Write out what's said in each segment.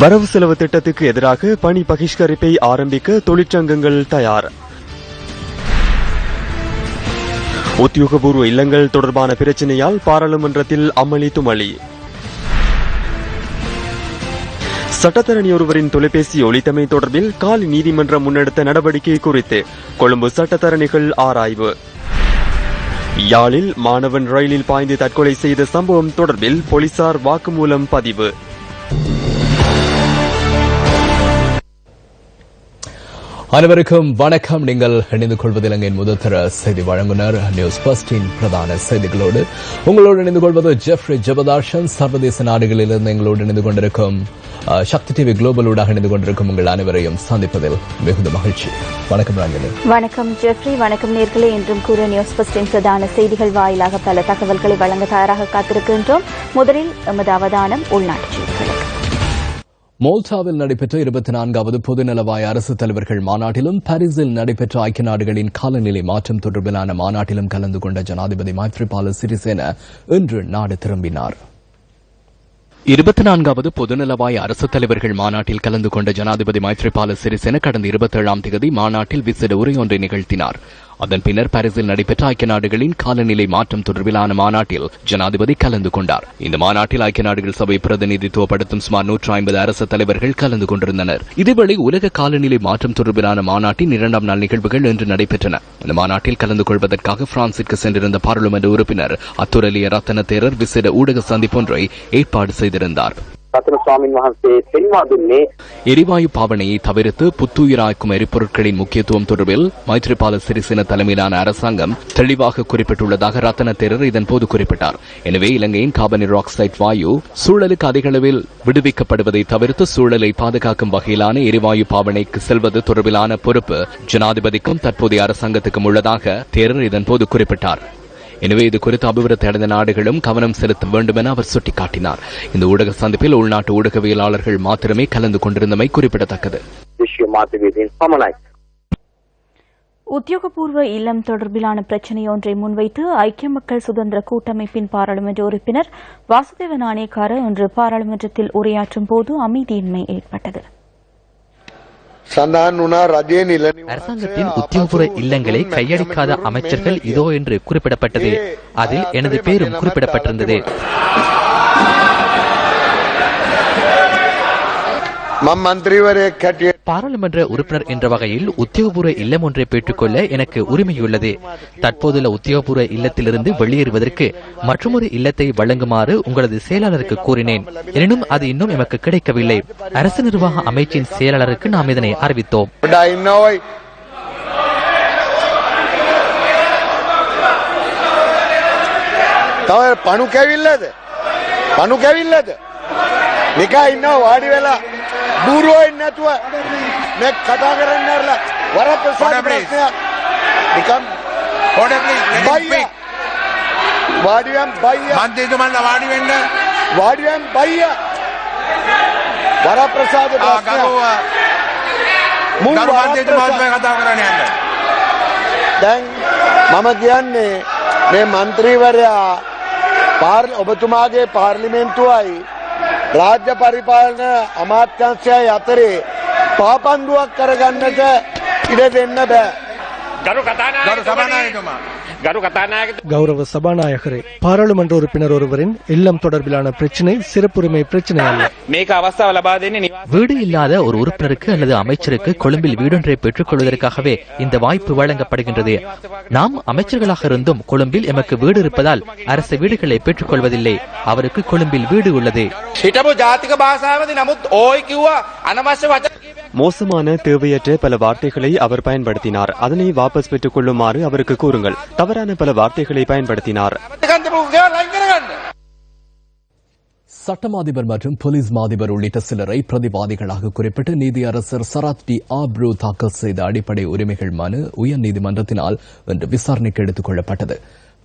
வரவு செலவு திட்டத்துக்கு எதிராக பணி பகிஷ்கரிப்பை ஆரம்பிக்க தொழிற்சங்கங்கள் தயார். உத்தியோகபூர்வ இல்லங்கள் தொடர்பான பிரச்சினையால் பாராளுமன்றத்தில் அமளி துமளி. சட்டத்தரணி ஒருவரின் தொலைபேசி ஒலித்தமை தொடர்பில் காலி நீதிமன்றம் முன்னெடுத்த நடவடிக்கை குறித்து கொழும்பு சட்டத்தரணிகள் ஆராய்வு. யாழில் மாணவன் ரயிலில் பாய்ந்து தற்கொலை செய்த சம்பவம் தொடர்பில் போலீசார் வாக்குமூலம் பதிவு. அனைவருக்கும் வணக்கம். நீங்கள் இணைந்து கொள்வது இலங்கையின் முதல்தர செய்தி வழங்குனர் நியூஸ் பஸ்டின் பிரதான செய்திகளோடு உங்களோடு இணைந்து கொள்வது ஜெஃப்ரி ஜெபதார்ஷன். சர்வதேச நாடுகளிலிருந்து எங்களோடு இணைந்து கொண்டிருக்கும் சக்தி டிவி குளோபலூடாக இணைந்து கொண்டிருக்கும் உங்கள் அனைவரையும் சந்திப்பதில் மிகுந்த மகிழ்ச்சி. வணக்கம் ராங்கினி. வணக்கம் ஜெஃப்ரி. வணக்கம் நேர்களே. என்றும் கூட நியூஸ் பஸ்டின் பிரதான செய்திகள் வாயிலாக பல தகவல்களை வழங்க தயாராக காத்திருக்கின்றோம். முதலில் எமது அவதானம் உள்நாட்டு செய்திகளுக்கு. மோல்டாவில் நடைபெற்ற 24வது பொதுநலவாய அரசு தலைவர்கள் மாநாட்டிலும் பாரிஸில் நடைபெற்ற ஐக்கிய நாடுகளின் காலநிலை மாற்றம் தொடர்பிலான மாநாட்டிலும் கலந்து கொண்ட ஜனாதிபதி மைத்ரிபால சிறிசேன இன்று நாடு திரும்பினார். 24வது பொதுநலவாய அரசு தலைவர்கள் மாநாட்டில் கலந்து கொண்ட ஜனாதிபதி மைத்ரிபால சிறிசேன கடந்த 27ஆம் தேதி மாநாட்டில் விசேட உரையொன்றை நிகழ்த்தினார். அதன் பின்னர் பாரிஸில் நடைபெற்ற ஐக்கிய நாடுகளின் காலநிலை மாற்றம் தொடர்பிலான மாநாட்டில் ஜனாதிபதி கலந்து கொண்டார். இந்த மாநாட்டில் ஐக்கிய நாடுகள் சபை பிரதிநிதித்துவப்படுத்தும் சுமார் 150 அரசு தலைவர்கள் கலந்து கொண்டிருந்தனர். இதேவேளை உலக காலநிலை மாற்றம் தொடர்பிலான மாநாட்டின் 2ஆம் நாள் நிகழ்வுகள் இன்று நடைபெற்றன. இந்த மாநாட்டில் கலந்து கொள்வதற்காக பிரான்சிற்கு சென்றிருந்த பாராளுமன்ற உறுப்பினர் அத்துரலிய ரத்தன தேரர் விசேட ஊடக சந்திப்பொன்றை ஏற்பாடு செய்திருந்தார். எரிவாயு பாவனையை தவிர்த்து புத்துயிராக்கும் எரிபொருட்களின் முக்கியத்துவம் தொடர்பில் மைத்ரிபால சிறிசேன தலைமையிலான அரசாங்கம் தெளிவாக குறிப்பிட்டுள்ளதாக ரத்தன தேரர் இதன்போது குறிப்பிட்டார். எனவே இலங்கையின் கார்பன் ஆக்சைடு வாயு சூழலுக்கு அதிக அளவில் விடுவிக்கப்படுவதை தவிர்த்து சூழலை பாதுகாக்கும் வகையிலான எரிவாயு பாவனைக்கு செல்வது தொடர்பிலான பொறுப்பு ஜனாதிபதிக்கும் தற்போதைய அரசாங்கத்துக்கும் உள்ளதாக தேரர் இதன்போது குறிப்பிட்டார். எனவே இது குறித்து அபிவிருத்தி அடைந்த நாடுகளும் கவனம் செலுத்த வேண்டும் என அவர் சுட்டிக்காட்டினார். இந்த ஊடக சந்திப்பில் உள்நாட்டு ஊடகவியலாளர்கள் மாத்திரமே கலந்து கொண்டிருந்தமை குறிப்பிடத்தக்கது. உத்தியோகபூர்வ இல்லம் தொடர்பிலான பிரச்சினை ஒன்றை முன்வைத்து ஐக்கிய மக்கள் சுதந்திர கூட்டமைப்பின் பாராளுமன்ற உறுப்பினர் வாசுதேவ நாணயக்கார இன்று பாராளுமன்றத்தில் உரையாற்றும் போது அமைதியின்மை ஏற்பட்டது. அரசாங்கத்தின் உத்தியோகபூர்வ இல்லங்களை கையளிக்காத அமைச்சர்கள் இதோ என்று குறிப்பிடப்பட்டது. அதில் எனது பேரும் குறிப்பிடப்பட்டிருந்தது. பாராளுமன்ற உறுப்பினர் என்ற வகையில் உத்தியோகபூர்வ இல்லம் ஒன்றை பெற்றுக்கொள்ள எனக்கு உரிமையுள்ளது. தற்போதுள்ள உத்தியோகபூர்வ இல்லத்திலிருந்து வெளியேறுவதற்கு மற்றொரு இல்லத்தை வழங்குமாறு உங்களது செயலாளருக்கு கூறினேன். எனினும் அது இன்னும் எமக்கு கிடைக்கவில்லை. அரசு நிர்வாக அமைச்சின் செயலாளருக்கு நாம் இதனை அறிவித்தோம். නිකා ඉන්නවා වාඩි වෙලා බූරුවෝ ඉන්නේ නැතුව මේ කතා කරන්න ඇරලා වරප්‍රසාද ප්‍රශ්නයක් නිකම් ඕඩර් ප්ලීස් වාඩිවම් බයියා මන්ත්‍රීතුමන්ලා වාඩි වෙන්න වාඩිවම් බයියා වරප්‍රසාද ප්‍රශ්නයක් මුල් මන්ත්‍රීතුමන්ලා කතා කරන්න යන්න. දැන් මම කියන්නේ මේ මන්ත්‍රීවරයා ඔබතුමාගේ පාර්ලිමේන්තුවයි राज्य परिपालन अमात्यांशय अतरे पापंदुවක් කරගන්නට ඉඩ දෙන්න බෑ. கௌரவ சபாநாயகரே, பாராளுமன்ற உறுப்பினர் ஒருவரின் இல்லம் தொடர்பிலான பிரச்சினை சிறப்புரிமை பிரச்சினை அல்ல. வீடு இல்லாத ஒரு உறுப்பினருக்கு அல்லது அமைச்சருக்கு கொழும்பில் வீடொன்றை பெற்றுக் கொள்வதற்காகவே இந்த வாய்ப்பு வழங்கப்படுகின்றது. நாம் அமைச்சர்களாக இருந்தும் கொழும்பில் எமக்கு வீடு இருப்பதால் அரசு வீடுகளை பெற்றுக் கொள்வதில்லை. அவருக்கு கொழும்பில் வீடு உள்ளது. மோசமான தேவையற்ற பல வார்த்தைகளை அவர் பயன்படுத்தினார். அதனை வாபஸ் பெற்றுக் கொள்ளுமாறு அவருக்கு கூறுங்கள். தவறான பல வார்த்தைகளை பயன்படுத்தினார். சட்டமாதிபர் மற்றும் போலீஸ் மாதிபர் உள்ளிட்ட சிலரை பிரதிவாதிகளாக குறிப்பிட்டு நீதியரசர் சரத் டி ஆப்ரூ தாக்கல் செய்த அடிப்படை உரிமைகள் மனு உயர்நீதிமன்றத்தினால் இன்று விசாரணைக்கு எடுத்துக் கொள்ளப்பட்டது.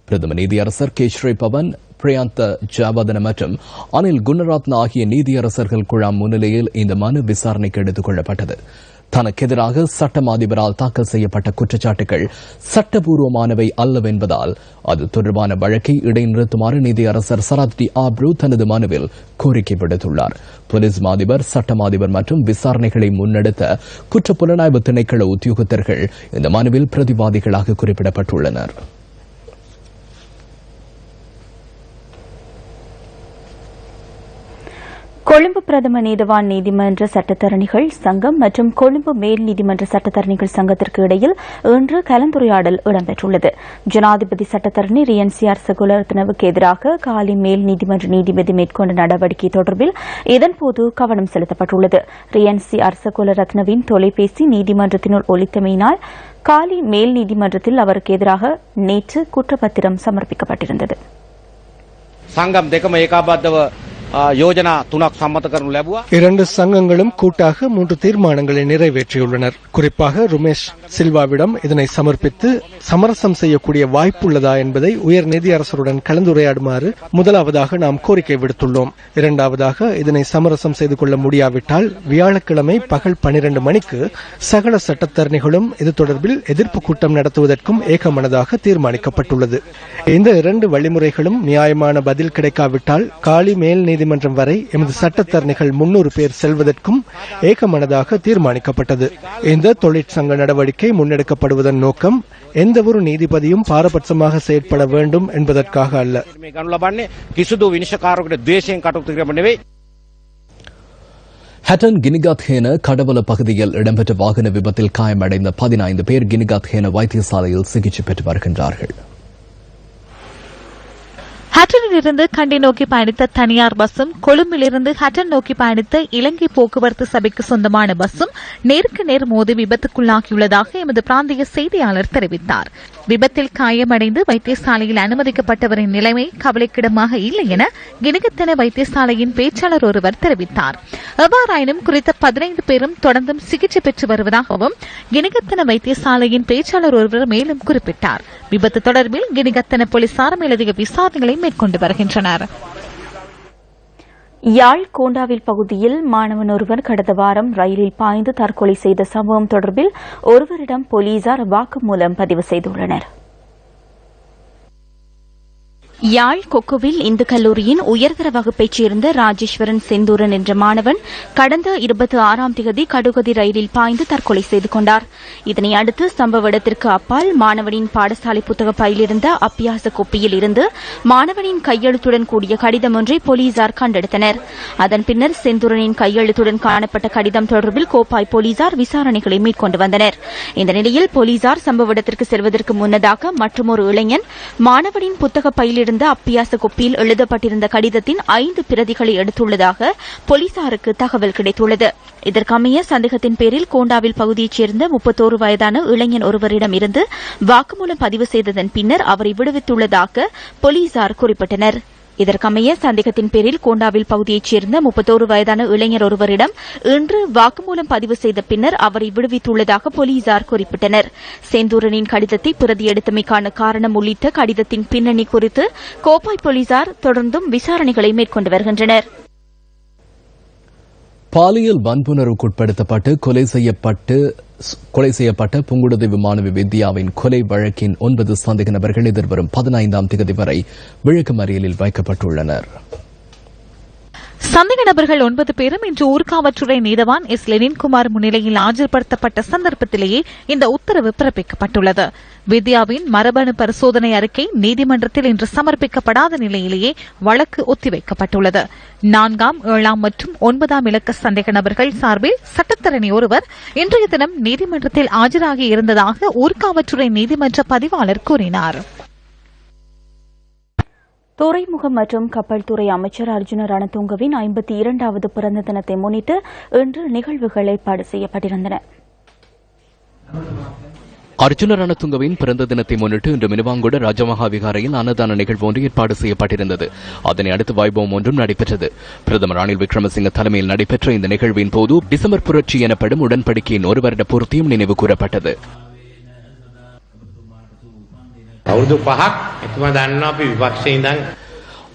பிரதம நீதியரசர் கே ஸ்ரீபவன், பிரியாந்த ஜாவதன மற்றும் அனில் குணரத்ன ஆகிய நீதியரசர்கள் குழாம் முன்னிலையில் இந்த மனு விசாரணைக்கு எடுத்துக் கொள்ளப்பட்டது. தனக்கு எதிராக சட்டம் அதிபரால் தாக்கல் செய்யப்பட்ட குற்றச்சாட்டுகள் சட்டபூர்வமானவை அல்லவென்பதால் அது தொடர்பான வழக்கை இடைநிறுத்துமாறு நீதியரசர் சரத் ஆப்ரூ தனது மனுவில் கோரிக்கை விடுத்துள்ளார். போலீஸ் மாதிபர், சட்டம் அதிபர் மற்றும் விசாரணைகளை முன்னெடுத்த குற்றப்புலனாய்வு திணைக்கள உத்தியோகத்தர்கள் இந்த மனுவில் பிரதிவாதிகளாக குறிப்பிடப்பட்டுள்ளனர். கொழும்பு பிரதம நீதவான் நீதிமன்ற சட்டத்தரணிகள் சங்கம் மற்றும் கொழும்பு மேல் நீதிமன்ற சட்டத்தரணிகள் சங்கத்திற்கு இடையில் இன்று கலந்துரையாடல் இடம்பெற்றுள்ளது. ஜனாதிபதி சட்டத்தரணி ரியன்சிஆர் சகுலரத்னவுக்கு எதிராக காலி மேல் நீதிமன்ற நீதிபதி மேற்கொண்ட நடவடிக்கை தொடர்பில் இதன்போது கவனம் செலுத்தப்பட்டுள்ளது. ரியன்சிஆர் சகுலரத்னவின் தொலைபேசி நீதிமன்றத்தினுள் ஒலித்தமையினால் காலி மேல் நீதிமன்றத்தில் அவருக்கு எதிராக நேற்று குற்றப்பத்திரம் சமர்ப்பிக்கப்பட்டிருந்தது. சங்கம் දෙකම ඒකාබද්ධව யோஜனா துணක් சம்மත කරනු ලැබුවා. இரண்டு சங்கங்களும் கூட்டாக 3 தீர்மானங்களை நிறைவேற்றியுள்ளனர். குறிப்பாக ருமேஷ் சில்வாவிடம் இதனை சமர்ப்பித்து சமரசம் செய்யக்கூடிய வாய்ப்புள்ளதா என்பதை உயர் நீதியரசருடன் கலந்துரையாடுமாறு முதலாவதாக நாம் கோரிக்கை விடுத்துள்ளோம். இரண்டாவதாக இதனை சமரசம் செய்து கொள்ள முடியாவிட்டால் வியாழக்கிழமை பகல் 12 மணிக்கு சகல சட்டத்தரணிகளும் இது தொடர்பில் எதிர்ப்பு கூட்டம் நடத்துவதற்கும் ஏகமனதாக தீர்மானிக்கப்பட்டுள்ளது. இந்த 2 வழிமுறைகளும் நியாயமான பதில் கிடைக்காவிட்டால் காலி மேல் நீதிமன்றம் வரை எமது சட்டத்தரணிகள் 300 பேர் செல்வதற்கும் ஏகமனதாக தீர்மானிக்கப்பட்டது. இந்த தொழிற்சங்க நடவடிக்கை முன்னெடுக்கப்படுவதன் நோக்கம் எந்தவொரு நீதிபதியும் பாரபட்சமாக செயற்பட வேண்டும் என்பதற்காக அல்ல. ஹட்டன் கினிகாத்ஹேன கடவல பகுதியில் இடம்பெற்ற வாகன விபத்தில் காயமடைந்த 15 பேர் கினிகாத்ஹேன வைத்தியசாலையில் சிகிச்சை பெற்று வருகின்றார்கள். ஹட்டனிலிருந்து கண்டி நோக்கி பயணித்த தனியார் பஸ்ஸும் கொழும்பிலிருந்து ஹட்டன் நோக்கி பயணித்த இலங்கை போக்குவரத்து சபைக்கு சொந்தமான பஸ்ஸும் நேருக்கு நேர் மோதி விபத்துக்குள்ளாகியுள்ளதாக எமது பிராந்திய செய்தியாளர் தெரிவித்தார். விபத்தில் காயமடைந்து வைத்தியசாலையில் அனுமதிக்கப்பட்டவரின் நிலைமை கவலைக்கிடமாக இல்லை என கினிகத்தன வைத்தியசாலையின் பேச்சாளர் ஒருவர் தெரிவித்தார். எவ்வாறாயினும் குறித்த 15 பேரும் தொடர்ந்தும் சிகிச்சை பெற்று வருவதாகவும் கினிகத்தன வைத்தியசாலையின் பேச்சாளர் ஒருவர் மேலும் குறிப்பிட்டார். விபத்து தொடர்பில் கினிகத்தன போலீசார் மேலதிக விசாரணைகளை மேற்கொண்டு வருகின்றனர். யாழ் கோண்டாவில் பகுதியில் மாணவன் ஒருவர் கடந்த வாரம் ரயிலில் பாய்ந்து தற்கொலை செய்த சம்பவம் தொடர்பில் ஒருவரிடம் போலீசார் வாக்குமூலம் பதிவு செய்துள்ளனர். யாழ் கொக்குவில் இந்து கல்லூரியின் உயர்தர வகுப்பைச் சேர்ந்த ராஜேஸ்வரன் செந்தூரன் என்ற மாணவன் கடந்த 26ஆம் தேதி கடுகதி ரயிலில் பாய்ந்து தற்கொலை செய்து கொண்டார். இதனை அடுத்து சம்பவ இடத்திற்கு அப்பால் மாணவனின் பாடசாலை புத்தக பையிலிருந்த அப்பியாச கோப்பியில் இருந்து மாணவனின் கையெழுத்துடன் கூடிய கடிதம் ஒன்றை போலீசார் கண்டெடுத்தனர். அதன் பின்னர் செந்தூரனின் கையெழுத்துடன் காணப்பட்ட கடிதம் தொடர்பில் கோப்பாய் போலீசார் விசாரணைகளை மேற்கொண்டு வந்தனர். இந்த நிலையில் போலீசார் சம்பவ இடத்திற்கு செல்வதற்கு முன்னதாக மற்றொரு இளைஞன் மாணவனின் புத்தக பையிலிருந்து அப்பியாச கோப்பியில் எழுதப்பட்டிருந்த கடிதத்தின் 5 பிரதிகளை எடுத்துள்ளதாக போலீசாருக்கு தகவல் கிடைத்துள்ளது. இதற்கமைய சந்தேகத்தின் பேரில் கோண்டாவில் பகுதியைச் சேர்ந்த 31 வயதான இளைஞன் ஒருவரிடம் இருந்து வாக்குமூலம் பதிவு செய்ததன் பின்னர் அவரை விடுவித்துள்ளதாக போலீசார் குறிப்பிட்டனர். இதற்கமைய சந்தேகத்தின் பேரில் கோண்டாவில் பகுதியைச் சேர்ந்த 31 வயதான இளைஞர் ஒருவரிடம் இன்று வாக்குமூலம் பதிவு செய்த பின்னர் அவரை விடுவித்துள்ளதாக போலீசார் குறிப்பிட்டனர். செந்தூரனின் கடிதத்தை பிரதி எடுத்தமைக்கான காரணம் உள்ளிட்ட கடிதத்தின் பின்னணி குறித்து கோப்பாய் போலீசார் தொடர்ந்தும் விசாரணைகளை மேற்கொண்டு வருகின்றனர். பாலியல் வன்புணர்வுக்குட்படுத்தப்பட்டு கொலை செய்யப்பட்ட புங்குடுதீவு மாணவி வித்யாவின் கொலை வழக்கின் 9 சந்தேக நபர்கள் எதிர்வரும் 15ஆம் தேதி வரை விளக்கமறியலில் வைக்கப்பட்டுள்ளனர். சந்தேக நபர்கள் 9 பேரும் இன்று ஊர்காவற்றுறை நீதவான் எஸ் லெனின்குமார் முன்னிலையில் ஆஜர்படுத்தப்பட்ட சந்தர்ப்பத்திலேயே இந்த உத்தரவு பிறப்பிக்கப்பட்டுள்ளது. வித்யாவின் மரபணு பரிசோதனை அறிக்கை நீதிமன்றத்தில் இன்று சமர்ப்பிக்கப்படாத நிலையிலேயே வழக்கு ஒத்திவைக்கப்பட்டுள்ளது. 4ஆம், 7ஆம் மற்றும் 9ஆம் இலக்க சந்தேக நபர்கள் சார்பில் சட்டத்தரணி ஒருவர் இன்றைய தினம் நீதிமன்றத்தில் ஆஜராகி இருந்ததாக ஊர்காவற்றுறை நீதிமன்ற பதிவாளர் கூறினார். துறைமுகம் மற்றும் கப்பல் துறை அமைச்சர் அர்ஜுன ரணதுங்கவின் 52வது பிறந்த தினத்தை முன்னிட்டு இன்று நிகழ்வுகள் ஏற்பாடு செய்யப்பட்டிருந்தன. அர்ஜுன ரணதுங்கவின் பிறந்த தினத்தை முன்னிட்டு இன்று மினுவாங்குட ராஜமகா விகாரையில் அன்னதான நிகழ்வு ஒன்று ஏற்பாடு செய்யப்பட்டிருந்தது. அதனை அடுத்து வைபவம் ஒன்றும் நடைபெற்றது. பிரதமர் ரணில் விக்ரமசிங்க தலைமையில் நடைபெற்ற இந்த நிகழ்வின் போது டிசம்பர் புரட்சி எனப்படும் உடன்படிக்கையின் 1 வருட பூர்த்தியும் நினைவு கூறப்பட்டது.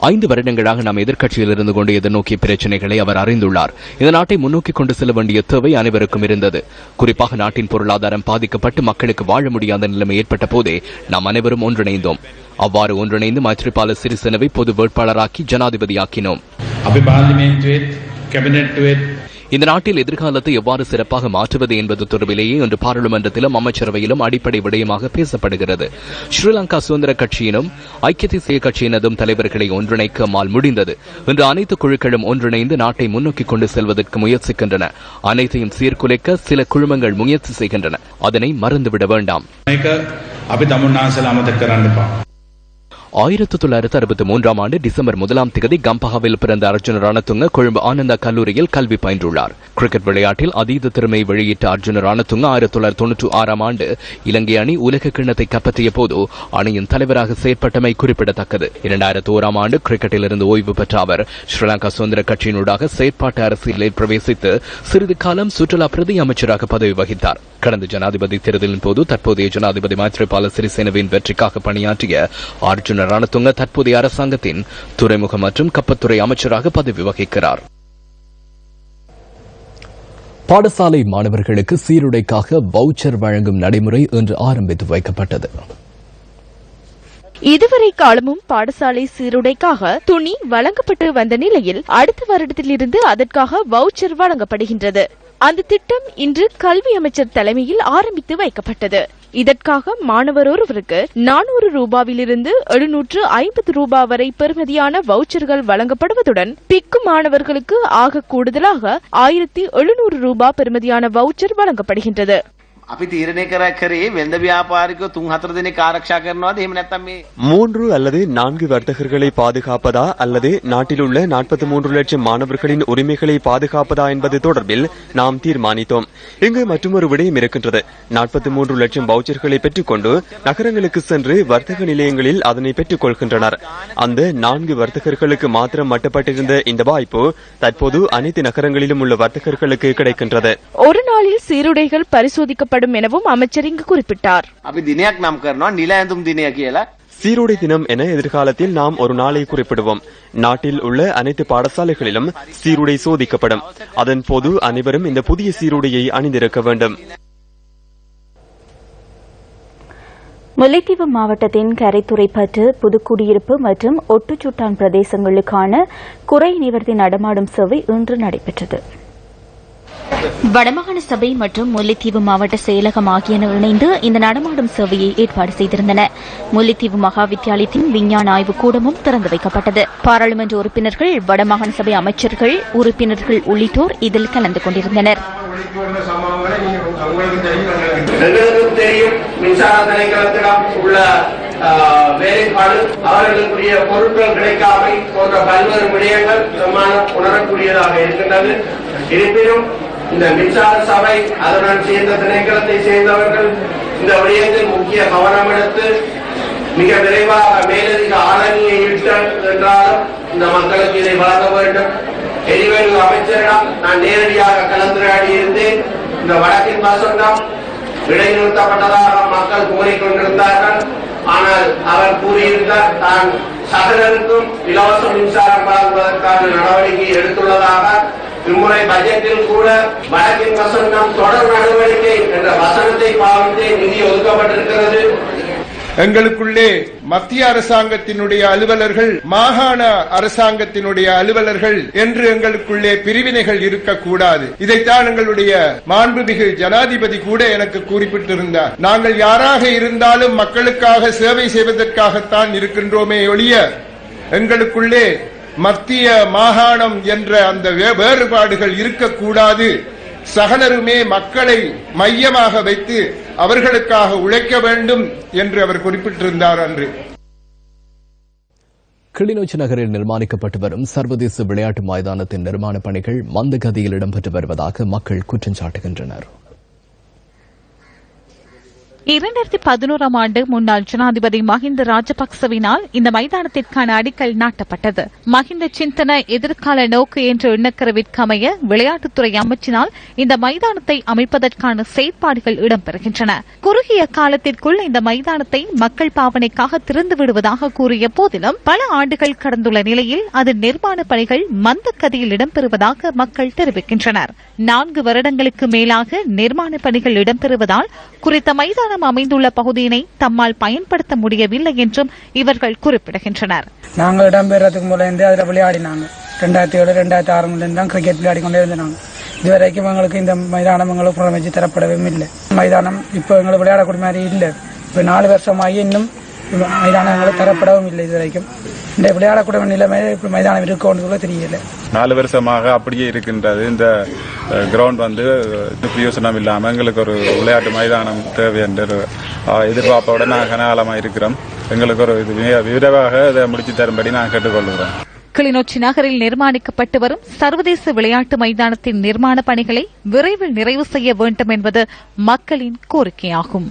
5 வருடங்களாக நாம் எதிர்க்கட்சியில் இருந்து கொண்டு எதிர்நோக்கிய பிரச்சினைகளை அவர் அறிந்துள்ளார். இந்த நாட்டை முன்னோக்கி கொண்டு செல்ல வேண்டிய தேவை அனைவருக்கும் இருந்தது. குறிப்பாக நாட்டின் பொருளாதாரம் பாதிக்கப்பட்டு மக்களுக்கு வாழ முடியாத நிலைமை ஏற்பட்ட போதே நாம் அனைவரும் ஒன்றிணைந்தோம். அவ்வாறு ஒன்றிணைந்து மைத்ரிபால சிறிசேனவை பொது வேட்பாளராக்கி ஜனாதிபதியாக்கினோம். இந்த நாட்டில் எதிர்காலத்தை எவ்வாறு சிறப்பாக மாற்றுவது என்பது தொடர்பிலேயே இன்று பாராளுமன்றத்திலும் அமைச்சரவையிலும் அடிப்படை விடயமாக பேசப்படுகிறது. ஸ்ரீலங்கா சுதந்திர கட்சியினும் ஐக்கிய தேசிய கட்சியினதும் தலைவர்களை ஒன்றிணைக்க நம்மால் முடிந்தது. இன்று அனைத்து குழுக்களும் ஒன்றிணைந்து நாட்டை முன்னோக்கி கொண்டு செல்வதற்கு முயற்சிக்கின்றன. அனைத்தையும் சீர்குலைக்க சில குழுமங்கள் முயற்சி செய்கின்றன. அதனை மறந்துவிட வேண்டாம். 1963 ஆண்டு டிசம்பர் 1ஆம் தேதி கம்பஹாவில் பிறந்த அர்ஜுன ரணதுங்க கொழும்பு ஆனந்தா கல்லூரியில் கல்வி பயின்றுள்ளார். கிரிக்கெட் விளையாட்டில் அதீத திறமை வெளியிட்ட அர்ஜுன ரணதுங்க 1996ஆம் ஆண்டு இலங்கை அணி உலக கிண்ணத்தை கைப்பற்றிய போது அணியின் தலைவராக செயற்பட்டமை குறிப்பிடத்தக்கது. 2001ஆம் ஆண்டு கிரிக்கெட்டிலிருந்து ஓய்வு பெற்ற அவர் ஸ்ரீலங்கா சுதந்திர கட்சியினூடாக செயற்பாட்டு அரசியலில் பிரவேசித்து சிறிது காலம் சுற்றுலா பிரதி அமைச்சராக பதவி வகித்தார். கடந்த ஜனாதிபதி தேர்தலின் போது தற்போதைய ஜனாதிபதி மைத்ரிபால சிறிசேனவின் வெற்றிக்காக பணியாற்றிய அர்ஜுன ரணதுங்க தற்போதைய அரசாங்கத்தின் துறைமுக மற்றும் கப்பத்துறை அமைச்சராக பதவி வகிக்கிறார். பாடசாலை மாணவர்களுக்கு சீருடைக்காக வவுச்சர் வழங்கும் நடைமுறை இன்று ஆரம்பித்து வைக்கப்பட்டது. இதுவரை காலமும் பாடசாலை சீருடைக்காக துணி வழங்கப்பட்டு வந்த நிலையில் அடுத்த வருடத்திலிருந்து அதற்காக வவுச்சர் வழங்கப்படுகின்றது. அந்த திட்டம் இன்று கல்வி அமைச்சர் தலைமையில் ஆரம்பித்து வைக்கப்பட்டது. இதற்காக மாணவர் ஒருவருக்கு 400 ரூபாவிலிருந்து 750 ரூபாய் வரை பெறுமதியான வவுச்சர்கள் வழங்கப்படுவதுடன் பிக்கு மாணவர்களுக்கு ஆக கூடுதலாக 1700 ரூபாய் பெறுமதியான வவுச்சர் வழங்கப்படுகின்றது. අපි තීරණය කරේ වෙළඳ ව්‍යාපාරිකයෝ 3-4 දෙනෙක් ආරක්ෂා කරනවාද එහෙම නැත්නම් මේ 3 அல்லது 4 வர்த்தகர்களை பாதுகாப்பதா அல்லது நாட்டில் உள்ள 43 லட்சம் மாணவர்களின் உரிமைகளை பாதுகாப்பதா என்பது தொடர்பில் நாம் தீர்மானித்தோம். இங்கு மற்றொரு விடயம் இருக்கின்றது. 43 லட்சம் வவுச்சர்களை பெற்றுக்கொண்டு நகரங்களுக்கு சென்று வர்த்தக நிலையங்களில் அதனை பெற்றுக் கொள்கின்றனர். அந்த 4 வர்த்தகர்களுக்கு மாத்திரம் மட்டுப்பட்டிருந்த இந்த வாய்ப்பு தற்போது அனைத்து நகரங்களிலும் உள்ள வர்த்தகர்களுக்கு கிடைக்கின்றது. ஒரு நாளில் சீருடைகள் பரிசோதிக்கப்படும் எனவும் அமைச்சர் இங்கு குறிப்பிட்டார். අපි දිනයක් නම් කරනවා නිල ඇඳුම් දිනය කියලා. சீருடை தினம் என எதிர்காலத்தில் நாம் ஒரு நாளை குறிப்பிடுவோம். நாட்டில் உள்ள அனைத்து பாடசாலைகளிலும் சீருடை சோதிக்கப்படும். அதன் போது அனைவரும் இந்த புதிய சீருடையை அணிந்திருக்க வேண்டும். முல்லைத்தீவு மாவட்டத்தின் கரைத்துறைப்பற்று புதுக்குடியிருப்பு மற்றும் ஒட்டுச்சுட்டான் பிரதேசங்களுக்கான குறை நிவர்த்தி நடமாடும் சேவை இன்று நடைபெற்றது. வடமாகாண சபை மற்றும் முல்லைத்தீவு மாவட்ட செயலகம் ஆகியன இணைந்து இந்த நடமாடும் சேவையை ஏற்பாடு செய்திருந்தன. முல்லைத்தீவு மகா வித்தியாலயத்தின் விஞ்ஞான ஆய்வு கூடமும் திறந்து வைக்கப்பட்டது. பாராளுமன்ற உறுப்பினர்கள், வடமாகாண சபை அமைச்சர்கள், உறுப்பினர்கள் உள்ளிட்டோர் இதில் கலந்து கொண்டிருந்தனர். அவர்களுக்குரிய பொருட்கள் கிடைக்காமை போன்ற பல்வேறு விடயங்கள் உணரக்கூடியதாக இருக்கின்றது. இருப்பினும் இந்த மின்சார சபை அதனுடன் சேர்ந்த திணைக்களத்தை சேர்ந்தவர்கள் இந்த விடயத்தில் முக்கிய கவனம் எடுத்து மிக விரைவாக மேலதிக ஆளுமையை விட்டால் என்றாலும் இந்த மக்களுக்கு இதை வழங்க வேண்டும். எரிவேலு அமைச்சரிடம் நான் நேரடியாக கலந்துரையாடி இருந்தேன். இந்த வழக்கின் வசந்தம் இடைநிறுத்தப்பட்டதாக மக்கள் கூறிக்கொண்டிருந்தார்கள். ஆனால் அவர் கூறியிருந்தார் தான் சகலருக்கும் இலவச மின்சாரம் வழங்குவதற்கான நடவடிக்கை எடுத்துள்ளதாக. இம்முறை பட்ஜெட்டில் கூட வழக்கின் வசனம் தொடர் நடவடிக்கை என்ற வசனத்தை பாவித்து நிதி ஒதுக்கப்பட்டிருக்கிறது. எங்களுக்குள்ளே மத்திய அரசாங்கத்தினுடைய அலுவலர்கள், மாகாண அரசாங்கத்தினுடைய அலுவலர்கள் என்று எங்களுக்குள்ளே பிரிவினைகள் இருக்கக்கூடாது. இதைத்தான் எங்களுடைய மாண்புமிகு ஜனாதிபதி கூட எனக்கு குறிப்பிட்டிருந்தார். நாங்கள் யாராக இருந்தாலும் மக்களுக்காக சேவை செய்வதற்காகத்தான் இருக்கின்றோமே ஒழிய எங்களுக்குள்ளே மத்திய மாகாணம் என்ற அந்த வேறுபாடுகள் இருக்கக்கூடாது. சகலருமே மக்களை மையமாக வைத்து அவர்களுக்காக உழைக்க வேண்டும் என்று அவர் குறிப்பிட்டிருந்தார். அன்று கிளிநொச்சி நகரில் நிர்மாணிக்கப்பட்டு வரும் சர்வதேச விளையாட்டு மைதானத்தின் நிர்மாண பணிகள் மந்தகதியில் இடம்பெற்று வருவதாக மக்கள் குற்றம் சாட்டுகின்றனர். 2011 ஆண்டு முன்னாள் ஜனாதிபதி மஹிந்த ராஜபக்சவினால் இந்த மைதானத்திற்கான அடிக்கல் நாட்டப்பட்டது. மஹிந்த சிந்தன எதிர்கால நோக்கு என்ற எண்ணக்கருவிற்கமைய விளையாட்டுத்துறை அமைச்சினால் இந்த மைதானத்தை அமைப்பதற்கான செயற்பாடுகள் இடம்பெறுகின்றன. குறுகிய காலத்திற்குள் இந்த மைதானத்தை மக்கள் பாவனைக்காக திறந்து விடுவதாக கூறிய போதிலும் பல ஆண்டுகள் கடந்துள்ள நிலையில் அதன் நிர்மாண பணிகள் மந்தகதியில் இடம்பெறுவதாக மக்கள் தெரிவிக்கின்றனர். 4 வருடங்களுக்கு மேலாக நிர்மாண பணிகள் இடம்பெறுவதால் குறித்த மைதானம் அமைந்துள்ள பகுதியினை தம்மால் பயன்படுத்த முடியவில்லை என்றும் இவர்கள் குறிப்பிடுகின்றனர். நாங்கள் இடம்பெறதுக்கு முன்னே அதில் விளையாடினாங்க. 2007, 2006 தான் கிரிக்கெட் விளையாடி கொண்டே இருந்தாங்க. இதுவரைக்கும் எங்களுக்கு இந்த மைதானம் எங்களுக்கு புறமைச்சு தரப்படவே இல்லை. மைதானம் இப்போ எங்களுக்கு விளையாடக்கூடிய மாதிரி இல்லை. இப்போ 4 வருஷமாகி இன்னும் மைதானம் எங்களுக்கு தரப்படவும் இல்லை. இதுவரைக்கும் இந்த விளையாடக்கூடிய நிலைமை இப்படி மைதானம் இருக்கும்னு தெரியல. 4 வருஷமாக அப்படியே இருக்கின்றது. இந்த கிரவுண்ட் வந்து பிரயோசனம் இல்லாமல் எங்களுக்கு ஒரு விளையாட்டு மைதானம் தேவை என்ற எதிர்பார்ப்போட நாங்கள் கனகாலமாக இருக்கிறோம். எங்களுக்கு ஒரு விரைவாக இதை முடிச்சு தரும்படி நான் கேட்டுக்கொள்கிறோம். கிளிநொச்சி நகரில் நிர்மாணிக்கப்பட்டு வரும் சர்வதேச விளையாட்டு மைதானத்தின் நிர்மாண பணிகளை விரைவில் நிறைவு செய்ய வேண்டும் என்பது மக்களின் கோரிக்கையாகும்.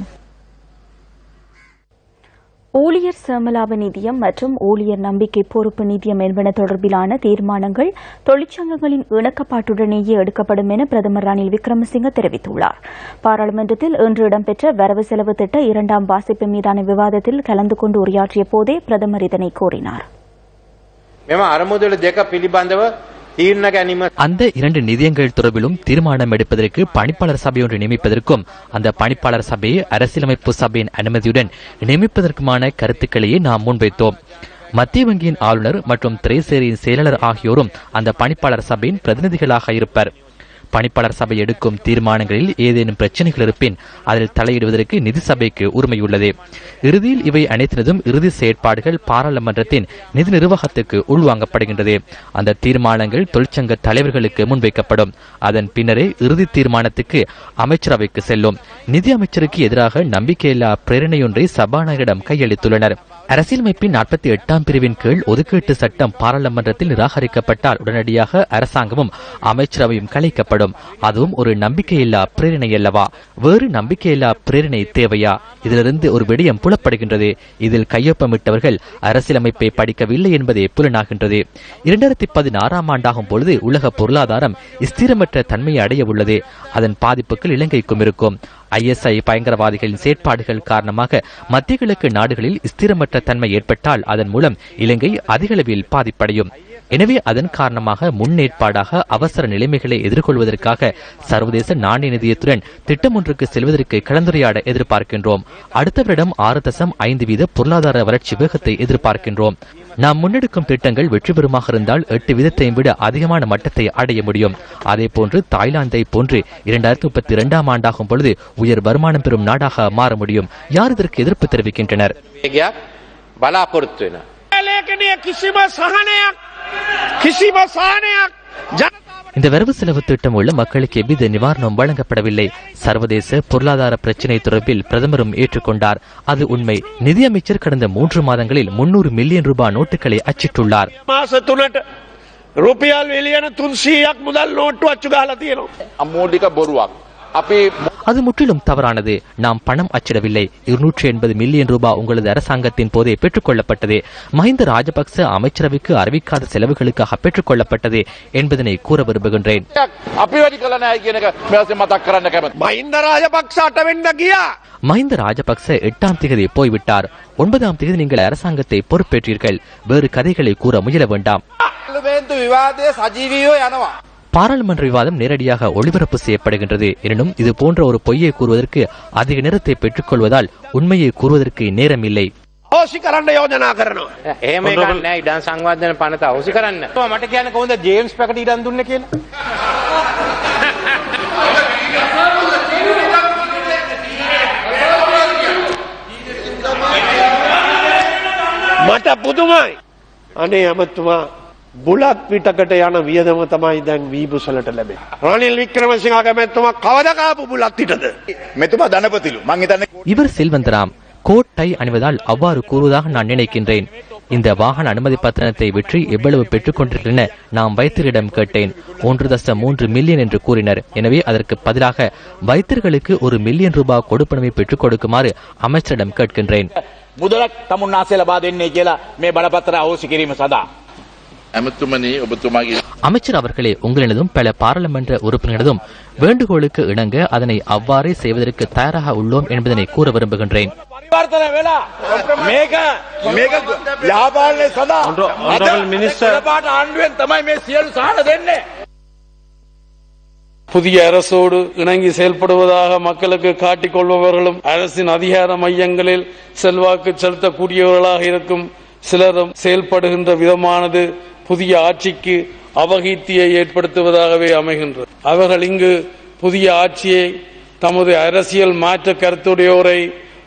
ஊழியர் சேமலாப நிதியம் மற்றும் ஊழியர் நம்பிக்கை பொறுப்பு நிதியம் என்பன தொடர்பிலான தீர்மானங்கள் தொழிற்சங்கங்களின் இணக்கப்பாட்டுடனேயே எடுக்கப்படும் என பிரதமர் ரணில் விக்ரமசிங்க தெரிவித்துள்ளார். பாராளுமன்றத்தில் இன்று இடம்பெற்ற வரவு செலவு திட்ட 2ஆம் வாசிப்பு மீதான விவாதத்தில் கலந்து கொண்டு உரையாற்றிய போதே பிரதமர் இதனை கூறினார். அந்த 2 நிதியங்கள் தொடர்பிலும் தீர்மானம் எடுப்பதற்கு பணிப்பாளர் சபை ஒன்று நியமிப்பதற்கும் அந்த பணிப்பாளர் சபையை அரசியலமைப்பு சபையின் அனுமதியுடன் நியமிப்பதற்குமான கருத்துக்களையே நாம் முன்வைத்தோம். மத்திய வங்கியின் ஆளுநர் மற்றும் திரைசேரியின் செயலாளர் ஆகியோரும் அந்த பணிப்பாளர் சபையின் பிரதிநிதிகளாக இருப்பர். பணிப்பாளர் சபை எடுக்கும் தீர்மானங்களில் ஏதேனும் பிரச்சனைகள் இருப்பின் அதில் தலையிடுவதற்கு நிதி சபைக்கு உரிமையுள்ளது. இறுதியில் இவை அனைத்தினதும் இறுதி செயற்பாடுகள் பாராளுமன்றத்தின் நிதி நிர்வாகத்துக்கு உள்வாங்கப்படுகின்றது. அந்த தீர்மானங்கள் தொழிற்சங்க தலைவர்களுக்கு முன்வைக்கப்படும். அதன் பின்னரே இறுதி தீர்மானத்துக்கு அமைச்சரவைக்கு செல்லும். நிதி அமைச்சருக்கு எதிராக நம்பிக்கையில்லா பிரேரணையொன்றை சபாநாயகரிடம் கையளித்துள்ளனர். அரசியலமைப்பின் 48ஆம் பிரிவின் கீழ் ஒதுக்கீட்டு சட்டம் பாராளுமன்றத்தில் நிராகரிக்கப்பட்டால் உடனடியாக அரசாங்கமும் அமைச்சரவையும் கலைக்கப்படும். அதுவும் ஒரு நம்பிக்கையில்லா பிரேரணை அல்லவா? வேறு நம்பிக்கையில்லா பிரேரணை தேவையா? இதிலிருந்து ஒரு விடயம் புலப்படுகின்றது. இதில் கையொப்பமிட்டவர்கள் அரசியலமைப்பை படிக்கவில்லை என்பதே புலனாகின்றது. 2016ஆம் ஆண்டாகும் பொழுது உலக பொருளாதாரம் ஸ்திரமற்ற தன்மையை அடைய உள்ளது. அதன் பாதிப்புகள் இலங்கைக்கும் இருக்கும். ISI பயங்கரவாதிகளின் செயற்பாடுகள் காரணமாக மத்திய கிழக்கு நாடுகளில் ஸ்திரமற்ற தன்மை ஏற்பட்டால் அதன் மூலம் இலங்கை அதிகளவில் பாதிப்படையும். எனவே அதன் காரணமாக முன்னேற்பாடாக அவசர நிலைமைகளை எதிர்கொள்வதற்காக சர்வதேச நாணய நிதியத்துடன் திட்டம் ஒன்றுக்கு செல்வதற்கு கலந்துரையாட எதிர்பார்க்கின்றோம். அடுத்த வருடம் 6.5% பொருளாதார வளர்ச்சி வேகத்தை எதிர்பார்க்கின்றோம். நாம் முன்னெடுக்கும் திட்டங்கள் வெற்றி பெறுமாக இருந்தால் 8% விட அதிகமான மட்டத்தை அடைய முடியும். அதே போன்று தாய்லாந்தை போன்று 2032ஆம் ஆண்டாகும் பொழுது உயர் வருமானம் பெறும் நாடாக மாற முடியும். யார் இதற்கு எதிர்ப்பு தெரிவிக்கின்றனர்? இந்த வரவு செலவு திட்டம் உள்ள மக்களுக்கு எவ்வித நிவாரணம் வழங்கப்படவில்லை. சர்வதேச பொருளாதார பிரச்சினை தொடர்பில் பிரதமரும் ஏற்றுக்கொண்டார். அது உண்மை. நிதியமைச்சர் கடந்த 3 மாதங்களில் 300 மில்லியன் ரூபாய் நோட்டுகளை அச்சிட்டுள்ளார். அது முற்றிலும் தவறானது. நாம் பணம் அச்சிடவில்லை. 280 மில்லியன் ரூபாய் உங்களது அரசாங்கத்தின் போதே பெற்றுக் கொள்ளப்பட்டது. மஹிந்த ராஜபக்ச அமைச்சரவைக்கு அறிவிக்காத செலவுகளுக்காக பெற்றுக் கொள்ளப்பட்டது என்பதனை கூற விரும்புகின்றேன். மஹிந்த ராஜபக்ச 8ஆம் தேதி போய்விட்டார். 9ஆம் தேதி நீங்கள் அரசாங்கத்தை பொறுப்பேற்றீர்கள். வேறு கதைகளை கூற முயல வேண்டாம். பாராளுமன்ற விவாதம் நேரடியாக ஒளிபரப்பு செய்யப்படுகின்றது. எனினும் இது போன்ற ஒரு பொய்யை கூறுவதற்கு அதிக நேரத்தை பெற்றுக் கொள்வதால் உண்மையை கூறுவதற்கு நேரம் இல்லை. මට පුදුමයි. අනේ අමතුමා බුලත් පිටකට යන වියදම තමයි දැන් වීබුසලට ලැබෙන්නේ. රනිල් වික්‍රමසිංහ අගමැතිතුමා කවදා කාපු බුලත් පිටද? මෙතුමා ධනපතිලු. මං හිතන්නේ இவர் செல்வந்தராம். கோட் டை அணிவதால் அவ்வாறு கூறுவதாக நான் நினைக்கின்றேன். இந்த வாகன அனுமதி பத்திரத்தை விற்று எவ்வளவு பெற்றுக் கொண்டிருக்கின்றன நாம் வைத்தியரிடம் கேட்டேன். 1.3 மில்லியன் என்று கூறினர். எனவே அதற்கு பதிலாக வைத்தியர்களுக்கு $1 மில்லியன் கொடுப்பனவை பெற்றுக் கொடுக்குமாறு அமைச்சரிடம் கேட்கின்றேன். මුදලක් තමුන්නාසේ ලබා දෙන්නේ කියලා මේ බලපත්‍ර අවශ්‍ය කිරීම සඳහා. அமைச்சர் அவர்களே, உங்களினதும் பல பாராளுமன்ற உறுப்பினரினதும் வேண்டுகோளுக்கு இணங்க அதனை அவ்வாறே செய்வதற்கு தயாராக உள்ளோம் என்பதனை கூற விரும்புகின்றேன். புதிய அரசோடு இணங்கி செயல்படுவதாக மக்களுக்கு காட்டிக் கொள்பவர்களும் அரசின் அதிகார மையங்களில் செல்வாக்கு செலுத்தக்கூடியவர்களாக இருக்கும் சிலரும் செயல்படுகின்ற விதமானது புதிய ஆட்சிக்கு அபகீர்த்தியை ஏற்படுத்துவதாகவே அமைகின்றது. அவர்கள் இங்கு புதிய ஆட்சியை தமது அரசியல் மாற்ற கருத்துடையோரை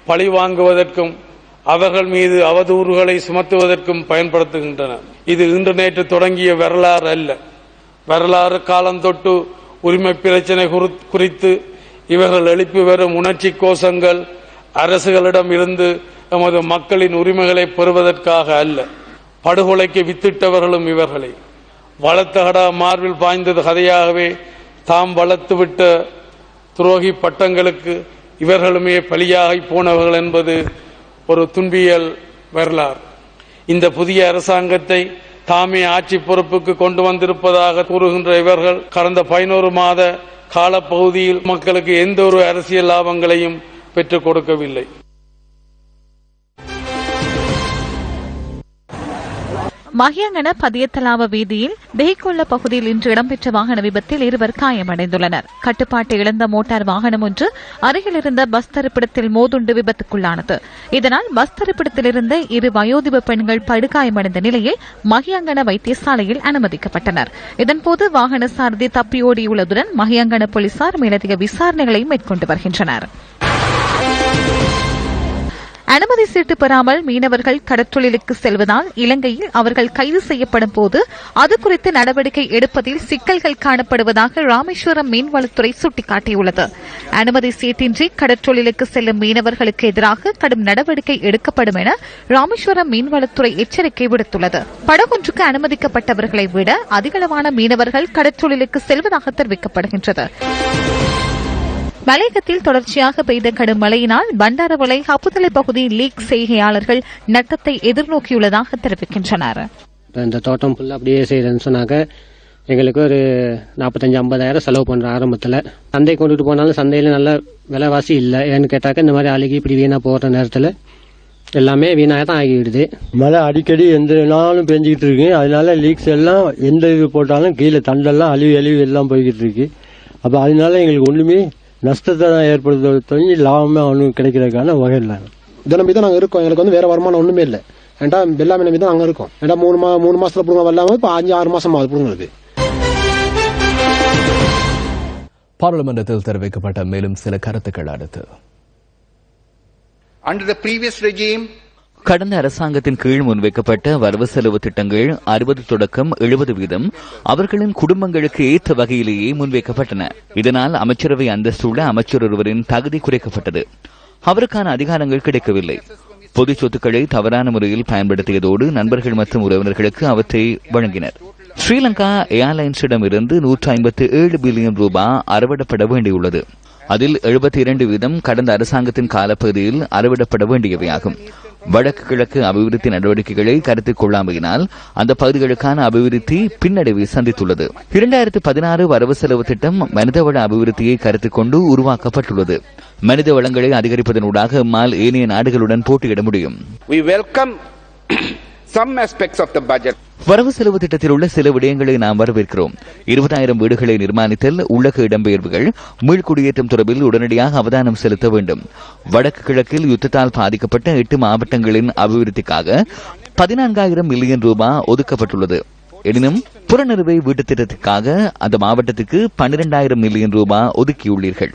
பழிவாங்குவதற்கும் அவர்கள் மீது அவதூறுகளை சுமத்துவதற்கும் பயன்படுத்துகின்றனர். இது இன்று நேற்று தொடங்கிய வரலாறு அல்ல. வரலாறு காலம் தொட்டு உரிமை பிரச்சினை குறித்து இவர்கள் எழுப்பி வரும் உணர்ச்சி கோஷங்கள் அரசுகளிடம் இருந்து எமது மக்களின் உரிமைகளை பெறுவதற்காக அல்ல. படுகொலைக்கு வித்திட்டவர்களும் இவர்களை. வளர்த்தகடா மார்பில் பாய்ந்தது கதையாகவே தாம் வளர்த்துவிட்ட துரோகி பட்டங்களுக்கு இவர்களுமே பலியாகி போனவர்கள் என்பது ஒரு துன்பியல் வரலாறு. இந்த புதிய அரசாங்கத்தை தாமே ஆட்சி பொறுப்புக்கு கொண்டு வந்திருப்பதாக கூறுகின்ற இவர்கள் கடந்த 11 மாத காலப்பகுதியில் மக்களுக்கு எந்த ஒரு அரசியல் லாபங்களையும் பெற்றுக் கொடுக்கவில்லை. மஹியங்கன பதியத்தலாவ வீதியில் தெஹிகொல்ல பகுதியில் இன்று இடம்பெற்ற வாகன விபத்தில் 2 காயமடைந்துள்ளனர். கட்டுப்பாட்டை இழந்த மோட்டார் வாகனம் ஒன்று அருகில் இருந்த பஸ் தரிப்பிடத்தில் மோதுண்டு விபத்துக்குள்ளானது. இதனால் பஸ் தரிப்பிடத்தில் இருந்த 2 வயோதிப பெண்கள் படுகாயமடைந்த நிலையில் மஹியங்கன வைத்தியசாலையில் அனுமதிக்கப்பட்டனர். இதன்போது வாகன சாரதி தப்பியோடியுள்ளதுடன் மஹியங்கன போலீசார் மேலதிக விசாரணைகளை மேற்கொண்டு வருகின்றனர். அனுமதி சீட்டு பெறாமல் மீனவர்கள் கடற்றொழிலுக்கு செல்வதால் இலங்கையில் அவர்கள் கைது செய்யப்படும் போது அது குறித்து நடவடிக்கை எடுப்பதில் சிக்கல்கள் காணப்படுவதாக ராமேஸ்வரம் மீன்வளத்துறை சுட்டிக்காட்டியுள்ளது. அனுமதி சீட்டின்றி கடற்றொழிலுக்கு செல்லும் மீனவர்களுக்கு எதிராக கடும் நடவடிக்கை எடுக்கப்படும் என ராமேஸ்வரம் மீன்வளத்துறை எச்சரிக்கை விடுத்துள்ளது. படகொன்றுக்கு அனுமதிக்கப்பட்டவர்களை விட அதிகளவான மீனவர்கள் கடற்றொழிலுக்கு செல்வதாக தெரிவிக்கப்படுகின்றது. மலையகத்தில் தொடர்ச்சியாக பெய்த கடும் மழையினால் பண்டாரவளை ஹப்புதலை பகுதி லீக் செய்கையாளர்கள் நட்டத்தை எதிர்நோக்கியுள்ளதாக தெரிவிக்கின்றனர். இந்த தோட்டம் ஃபுல்லாக அப்படியே செய்யறேன்னு சொன்னாக்க எங்களுக்கு ஒரு 45-50,000 செலவு பண்ற ஆரம்பத்தில். சந்தை கொண்டுட்டு போனாலும் சந்தையில நல்ல விலைவாசி இல்லை. ஏன்னு கேட்டாக்க இந்த மாதிரி அழுகி இப்படி வீணா போற நேரத்தில் எல்லாமே வீணாக தான் ஆகிவிடுது. மழை அடிக்கடி எந்த நாளும் பெஞ்சிக்கிட்டு இருக்கு. அதனால லீக்ஸ் எல்லாம் எந்த இது போட்டாலும் கீழே தண்டெல்லாம் அழிவு எல்லாம் போய்கிட்டு இருக்கு. அப்ப அதனால எங்களுக்கு ஒண்ணுமே நஷ்டத்தை தான் ஏற்படுத்த லாபமே அவனுக்கு கிடைக்கிறதுக்கான வகை இல்லை. இதை நம்பி தான் நாங்கள் இருக்கோம். எங்களுக்கு வேற வருமானம் ஒண்ணுமே இல்லை. ஏன்டா எல்லாமே நம்பி தான் அங்கே இருக்கோம். ஏன்டா 3 மாசத்துல பிடுங்க வரலாம இப்போ 5-6 மாசம் ஆகுது பிடுங்கிறது. பாராளுமன்றத்தில் தெரிவிக்கப்பட்ட மேலும் சில கருத்துக்கள் அடுத்து. கடந்த அரசாங்கத்தின் கீழ் முன்வைக்கப்பட்ட வரவு செலவு திட்டங்கள் 60 தொடக்கம் 70% அவர்களின் குடும்பங்களுக்கு ஏற்ற வகையிலேயே முன்வைக்கப்பட்டன. இதனால் அமைச்சரவை அந்தஸ்துள்ள அமைச்சர் ஒருவரின் தகுதி குறைக்கப்பட்டது. அவருக்கான அதிகாரங்கள் கிடைக்கவில்லை. பொது சொத்துக்களை தவறான முறையில் பயன்படுத்தியதோடு நண்பர்கள் மற்றும் உறவினர்களுக்கு அவற்றை வழங்கினர். ஸ்ரீலங்கா ஏர்லைன்ஸிடம் இருந்து 157 பில்லியன் ரூபாய் அறவிடப்பட வேண்டியுள்ளது. அதில் 72% கடந்த அரசாங்கத்தின் காலப்பகுதியில் அறவிடப்பட வேண்டியவையாகும். வடக்கு கிழக்கு அபிவிருத்தி நடவடிக்கைகளை கருத்தில் கொள்ளாமையினால் அந்த பகுதிகளுக்கான அபிவிருத்தி பின்னடைவை சந்தித்துள்ளது. 2016 வரவு செலவு திட்டம் மனிதவள அபிவிருத்தியை கருத்தில் கொண்டு உருவாக்கப்பட்டுள்ளது. மனித வளங்களை அதிகரிப்பதனூடாக மால் ஏனைய நாடுகளுடன் போட்டியிட முடியும். வரவு செலவு திட்டத்தில் உள்ள சில விடயங்களை நாம் வரவேற்கிறோம். 20,000 வீடுகளை நிர்மாணித்தல், உள்ளக இடம்பெயர்வுகள், மீள்குடியேற்றம் தொடர்பில் உடனடியாக அவதானம் செலுத்த வேண்டும். வடக்கு கிழக்கில் யுத்தத்தால் பாதிக்கப்பட்ட 8 மாவட்டங்களின் அபிவிருத்திக்காக 14,000 மில்லியன் ரூபாய் ஒதுக்கப்பட்டுள்ளது. எனினும் புறநிறுவை வீட்டு திட்டத்திற்காக அந்த மாவட்டத்துக்கு 12,000 மில்லியன் ரூபாய் ஒதுக்கியுள்ளீர்கள்.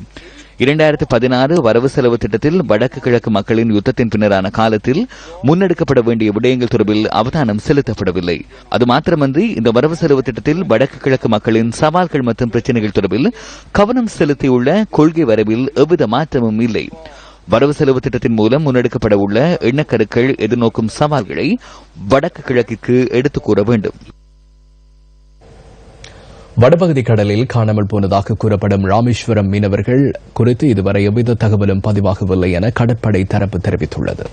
2016 வரவு செலவு திட்டத்தில் வடக்கு கிழக்கு மக்களின் யுத்தத்தின் பின்னரான காலத்தில் முன்னெடுக்கப்பட வேண்டிய விடயங்கள் தொடர்பில் அவதானம் செலுத்தப்படவில்லை. அது மாத்திரமன்றி இந்த வரவு செலவு திட்டத்தில் வடக்கு கிழக்கு மக்களின் சவால்கள் மற்றும் பிரச்சினைகள் தொடர்பில் கவனம் செலுத்தியுள்ள கொள்கை வரவில் எவ்வித மாற்றமும் இல்லை. வரவு செலவு திட்டத்தின் மூலம் முன்னெடுக்கப்பட உள்ள எண்ணக்கருக்கள் எதிர்நோக்கும் சவால்களை வடக்கு கிழக்கிற்கு எடுத்துக் கூற வேண்டும். வடபகுதி கடலில் காணாமல் போனதாக கூறப்படும் ராமேஸ்வரம் மீனவர்கள் குறித்து இதுவரை எவ்வித தகவலும் பதிவாகவில்லை என கடற்படை தரப்பு தெரிவித்துள்ளது.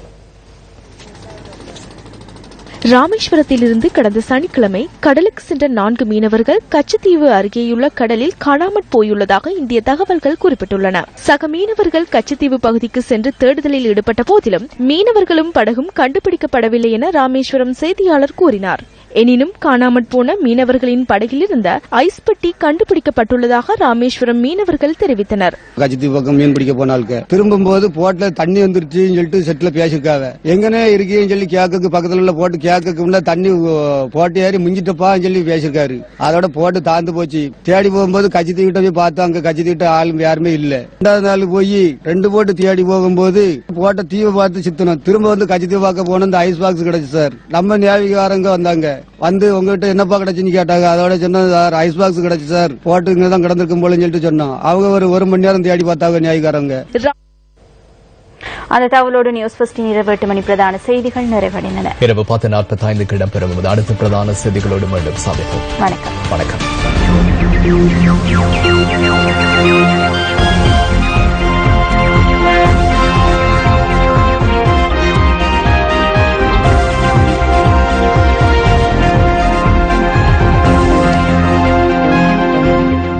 ராமேஸ்வரத்திலிருந்து கடந்த சனிக்கிழமை கடலுக்கு சென்ற 4 மீனவர்கள் கச்சத்தீவு அருகேயுள்ள கடலில் காணாமற் போயுள்ளதாக இந்திய தகவல்கள் குறிப்பிட்டுள்ளன. சக மீனவர்கள் கச்சத்தீவு பகுதிக்கு சென்று தேடுதலில் ஈடுபட்ட போதிலும் மீனவர்களும் படகும் கண்டுபிடிக்கப்படவில்லை என ராமேஸ்வரம் செய்தியாளர் கூறினார். எனினும் காணாமற் போன மீனவர்களின் படகில் இருந்த ஐஸ் பெட்டி கண்டுபிடிக்கப்பட்டுள்ளதாக ராமேஸ்வரம் மீனவர்கள் தெரிவித்தனர். கச்சத்தீவு பக்கம் மீன் பிடிக்க போனாலுக்கு திரும்பும் போது போட்ல தண்ணி வந்துருச்சுன்னு சொல்லிட்டு செட்ல பேசிருக்காங்க. எங்கனே இருக்கேன்னு சொல்லி கேக்கு பக்கத்துல உள்ள போட்டு கேக்குள்ள தண்ணி போட்டு ஏறி முஞ்சிட்டப்பான்னு சொல்லி பேசிருக்காரு. அதோட போட்டு தாழ்ந்து போச்சு. தேடி போகும்போது கச்சத்தீவிட்ட போய் பார்த்தா அங்க கச்சத்தீவிட்ட ஆளும் யாருமே இல்ல. 2வது நாள் போய் 2 போட்டு தேடி போகும்போது போட்ட தீவை பார்த்து சித்தணும். திரும்ப வந்து கச்சத்தீவு பார்க்க போன அந்த ஐஸ் பாக்ஸ் கிடைச்சு சார். நம்ம நேவிகாரங்க வந்தாங்க. வந்து உங்ககிட்ட என்னப்பா கிடைச்சுன்னு கேட்டாங்க. அதோட சொன்னது சார் ஐஸ் பாக்ஸ் கிடைச்சு சார், போட்டு இங்கதான் கிடந்திருக்கும் போலன்னு சொல்லிட்டு சொன்னோம். அவங்க ஒரு மணி நேரம் தேடி பார்த்தாங்க நியாயக்காரங்க. அந்த தகவலோடு நியூஸ் ஃபர்ஸ்ட் இரவு 8 மணி பிரதான செய்திகள் நிறைவடைந்தன. இரவு 10:45 இடம்பெறும் அடுத்த பிரதான செய்திகளோடு மீண்டும் சந்திப்போம். வணக்கம். வணக்கம்.